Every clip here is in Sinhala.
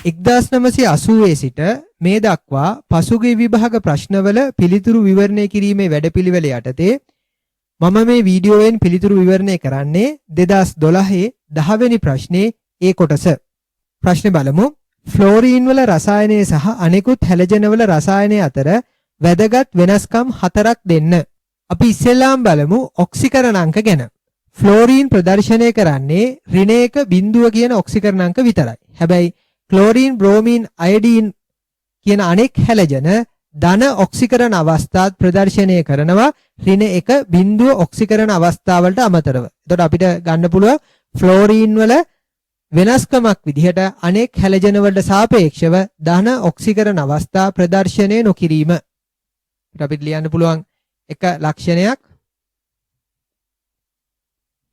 1980 සිට මේ දක්වා පසුගිය විභාග ප්‍රශ්නවල පිළිතුරු විවරණය කිරීමේ වැඩපිළිවෙල යටතේ මම මේ වීඩියෝවෙන් පිළිතුරු විවරණය කරන්නේ 2012 10 වෙනි ප්‍රශ්නේ ඒ කොටස. ප්‍රශ්නේ බලමු. ෆ්ලෝරීන් වල රසායනය සහ අනෙකුත් හැලජන වල රසායනය අතර වැදගත් වෙනස්කම් 4ක් දෙන්න. අපි ඉස්සෙල්ලාම බලමු ඔක්සිකරණ අංක ගැන. ෆ්ලෝරීන් ප්‍රදර්ශනය කරන්නේ ඍණ 1 බිඳුව කියන ඔක්සිකරණ අංක විතරයි. හැබැයි ක්ලෝරින්, බ්‍රෝමීන්, අයඩීන් කියන අනෙක් හැලජන ධන ඔක්සිකරණ අවස්ථාත් ප්‍රදර්ශනය කරනවා ඍණ 1 බිඳුව ඔක්සිකරණ අවස්ථාවලට අමතරව. එතකොට අපිට ගන්න පුළුවන් ෆ්ලෝරීන් වල වෙනස්කමක් විදිහට අනෙක් හැලජන වලට සාපේක්ෂව ධන ඔක්සිකරණ අවස්ථා ප්‍රදර්ශනය නොකිරීම. අපිට ලියන්න පුළුවන් එක ලක්ෂණයක්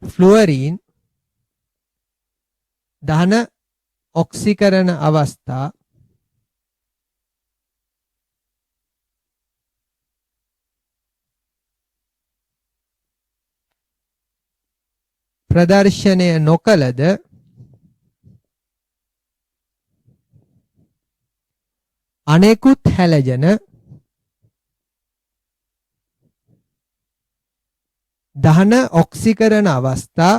ෆ්ලුවරීන් ධන ඔක්සිකරණ අවස්ථා ප්‍රදර්ශනය නොකලද අනෙකුත් හැලජන ධන ඔක්සිකරණ අවස්ථා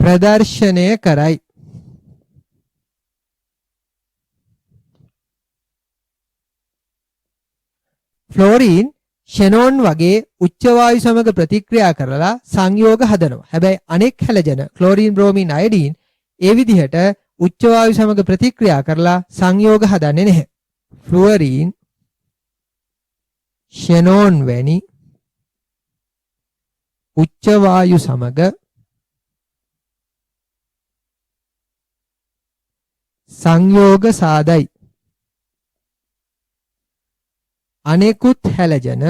ප්‍රදර්ශනය කරයි. ෆ්ලෝරීන් ෂෙනෝන් වගේ උච්ච වායු සමග ප්‍රතික්‍රියා කරලා සංයෝග හදනවා. හැබැයි අනෙක් හැලජන ක්ලෝරින්, බ්‍රෝමීන්, අයඩීන් ඒ විදිහට උච්ච වායු සමග ප්‍රතික්‍රියා කරලා සංයෝග හදන්නේ නැහැ. ෆ්ලුවරීන් ෂෙනෝන් වැනි උච්ච වායු සමග සංයෝග සාදයි. අනෙකුත් හැලජන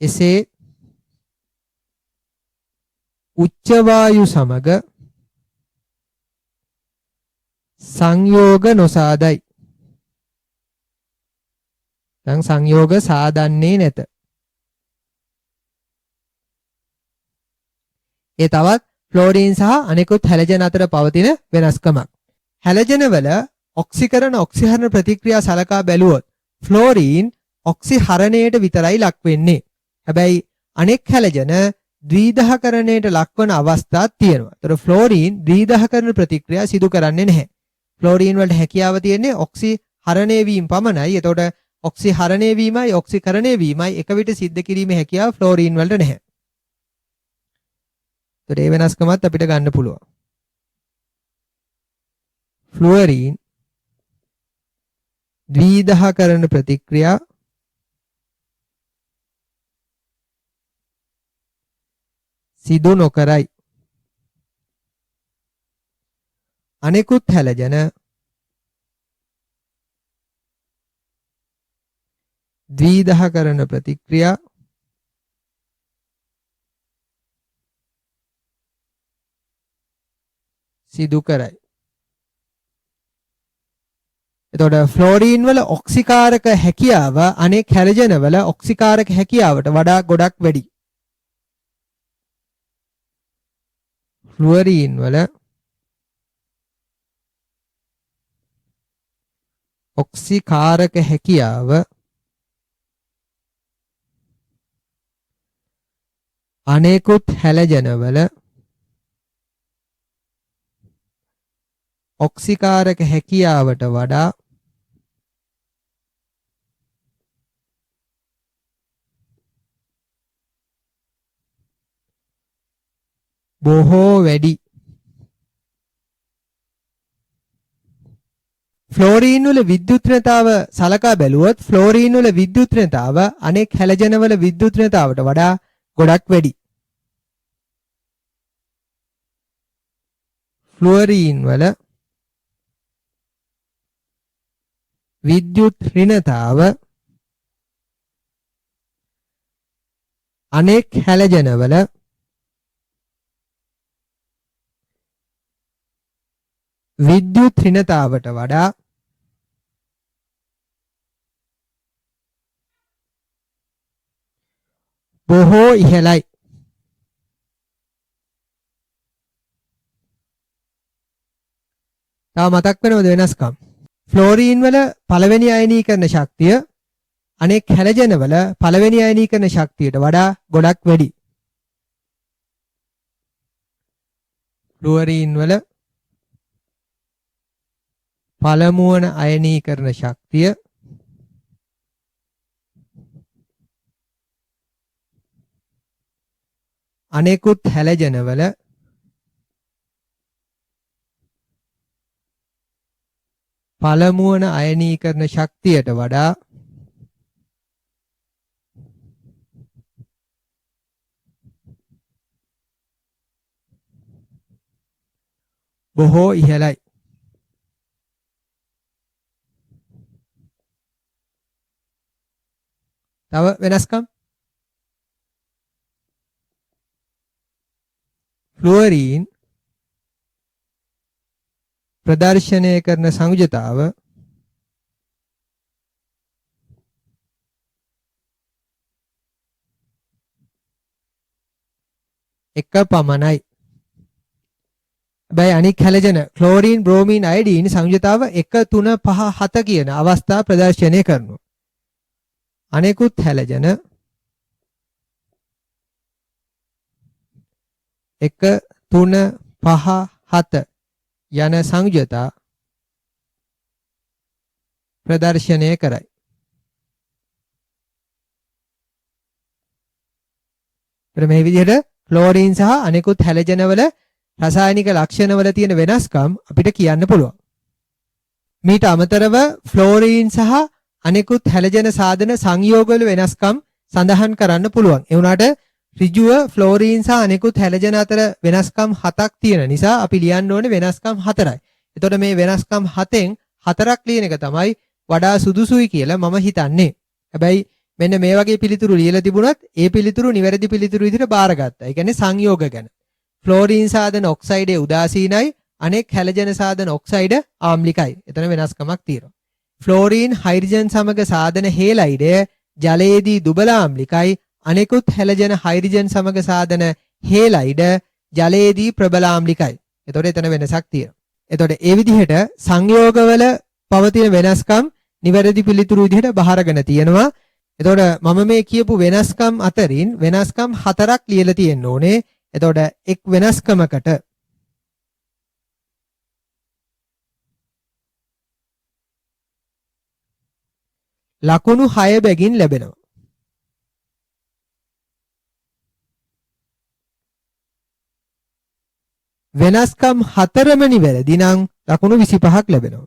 එසේ උච්ච වායු සමග සංයෝග නොසාදයි. දැන් සංයෝග සාදන්නේ නැත. ඒ තවත් ෆ්ලෝරීන් සහ අනෙකුත් හැලජන අතර පවතින වෙනස්කමක්. හැලජන වල ඔක්සිකරණ ඔක්සිහරණ ප්‍රතික්‍රියා සලකා බැලුවොත් ෆ්ලෝරීන් ඔක්සිහරණයට විතරයි ලක් වෙන්නේ. හැබැයි අනෙක් හැලජන ද්විදහකරණයට ලක්වන අවස්ථාත් තියෙනවා. ඒතර ෆ්ලෝරීන් ද්විදහකරණ ප්‍රතික්‍රියා සිදු කරන්නේ නැහැ. ෆ්ලෝරීන් වලට හැකියාව තියෙන්නේ ඔක්සිහරණය වීම පමණයි. එතකොට ඔක්සිහරණය වීමයි ඔක්සිකරණය වීමයි එක විට සිද්ධ කිරීමේ හැකියාව ෆ්ලෝරීන් වලට නැහැ. ඒතර ඒ වෙනස්කමත් අපිට ගන්න පුළුවන්. ෆ්ලුවරීන් ද්විදහකරණ ප්‍රතික්‍රියා සිදු නොකරයි. අනෙකුත් හැලජන ද්විදහකරණ ප්‍රතික්‍රියා සිදු කරයි. එතකොට ෆ්ලෝරීන් වල ඔක්සිකාරක හැකියාව අනෙක් හැලජන වල ඔක්සිකාරක හැකියාවට වඩා ගොඩක් වැඩි. ෆ්ලුවරීන් වල ඔක්සිකාරක හැකියාව අනෙකුත් හැලජන වල ඔක්සිකාරක හැකියාවට වඩා බොහෝ වැඩි. ෆ්ලෝරීන් වල විද්‍යුත්නතාව සලකා බැලුවොත් ෆ්ලෝරීන් වල විද්‍යුත්නතාව අනෙක් හැලජන වල විද්‍යුත්නතාවට වඩා ගොඩක් වැඩි. ෆ්ලුවරීන් වල විද්‍යුත් ඍණතාව අනෙක් හැලජන වල විද්‍යුත් ඍණතාවට වඩා බොහෝ ඉහළයි. තව මතක් වෙනවද වෙනස්කම්? ෆ්ලෝරීන් වල පළවෙනි අයනීකරණ ශක්තිය අනෙක් හැලජන වල පළවෙනි අයනීකරණ ශක්තියට වඩා ගොඩක් වැඩි. ෆ්ලෝරීන් වල පළමුවන අයනීකරණ ශක්තිය අනෙකුත් හැලජන වල පළමුවන අයනීකරණ ශක්තියට වඩා බොහෝ ඉහළයි. තව වෙනස්කම්? ෆ්ලුවරීන් ප්‍රදර්ශනය කරන සංයුජතාව එක පමණයි. හැබැයි අනික් හැලජන ක්ලෝරීන්, බ්‍රෝමීන්, අයඩීන් සංයුජතාව 1 3 5 7 කියන අවස්ථා ප්‍රදර්ශනය කරනවා. අනෙකුත් හැලජන 1 3 5 7 යන සංයුජතා ප්‍රදර්ශනය කරයි. මේ විදිහට ක්ලෝරීන් සහ අනෙකුත් හැලජන වල රසායනික ලක්ෂණ වල තියෙන වෙනස්කම් අපිට කියන්න පුළුවන්. මීට අමතරව ෆ්ලෝරීන් සහ අනෙකුත් හැලජන සාධන සංයෝගවල වෙනස්කම් සඳහන් කරන්න පුළුවන්. ඒ වුණාට ඍජුව ෆ්ලෝරීන් සහ අනෙකුත් හැලජන අතර වෙනස්කම් 7ක් තියෙන නිසා අපි ලියන්න ඕනේ වෙනස්කම් 4යි. එතකොට මේ වෙනස්කම් 7න් 4ක් ලියන එක තමයි වඩා සුදුසුයි කියලා මම හිතන්නේ. හැබැයි මෙන්න මේ වගේ පිළිතුරු ලියලා තිබුණත් ඒ පිළිතුරු නිවැරදි පිළිතුරු විදිහට බාරගත්තා. ඒ කියන්නේ සංයෝග ගැන. ෆ්ලෝරීන් සාධන ඔක්සයිඩේ උදාසීනයි, අනෙක් හැලජන සාධන ඔක්සයිඩ ආම්ලිකයි. එතන වෙනස්කමක් තියෙනවා. ෆ්ලෝරීන් හයිඩ්‍රජන් සමග සාධන හේලයිඩය ජලයේදී දුබල ආම්ලිකයි, අනෙකුත් හැලජන හයිඩ්‍රජන් සමග සාධන හේලයිඩ ජලයේදී ප්‍රබල ආම්ලිකයි. එතකොට එතන වෙනසක් තියෙනවා. එතකොට ඒ විදිහට සංයෝගවල පවතින වෙනස්කම් නිවැරදි පිළිතුරු විදිහට බහරගෙන තියෙනවා. එතකොට මම මේ කියපු වෙනස්කම් අතරින් වෙනස්කම් 4ක් ලියලා තියෙන්න ඕනේ. එතකොට එක් වෙනස්කමකට ලකුණු 6 බැගින් ලැබෙනවා. වෙනස්කම් 4ම නිවැරදි නම් ලකුණු 25ක් ලැබෙනවා.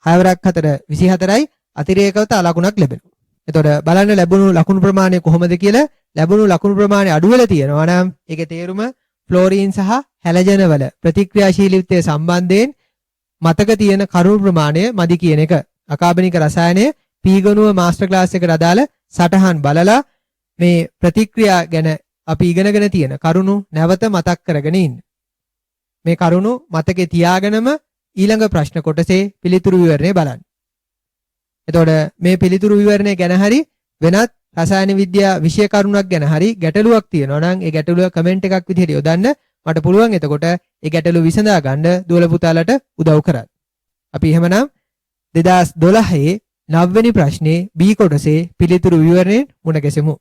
6 වරක් 4 24යි, අතිරේකව තව ලකුණක් ලැබෙනවා. එතකොට බලන්න ලැබුණු ලකුණු ප්‍රමාණය කොහොමද කියලා. ලැබුණු ලකුණු ප්‍රමාණය අඩු වෙලා තියෙනවා නම් ඒකේ තේරුම ෆ්ලෝරීන් සහ හැලජන වල ප්‍රතික්‍රියාශීලීත්වය සම්බන්ධයෙන් මතක තියෙන කරුණු ප්‍රමාණය මදි කියන එක. අකාබනික රසායනය පීගණුව මාස්ටර් ක්ලාස් එකට අදාළ සටහන් බලලා මේ ප්‍රතික්‍රියා ගැන අපි ඉගෙනගෙන තියෙන කරුණු නැවත මතක් කරගෙන ඉන්න. මේ කරුණු මතකේ තියාගෙනම ඊළඟ ප්‍රශ්න කොටසේ පිළිතුරු විවරණය බලන්න. එතකොට මේ පිළිතුරු විවරණය ගැන හරි වෙනත් රසායන විද්‍යා විෂය කරුණක් ගැන හරි ගැටලුවක් තියෙනවා නම් ඒ ගැටලුව කමෙන්ට් එකක් විදිහට යොදන්න මට පුළුවන්. එතකොට ඒ ගැටලුව විසඳා ගන්න දුවල පුතාලට උදව් කරන්න. අපි එහෙමනම් 2012 9 වෙනි ප්‍රශ්නේ B කොටසේ පිළිතුරු විවරණයෙන් මුණ ගැසෙමු.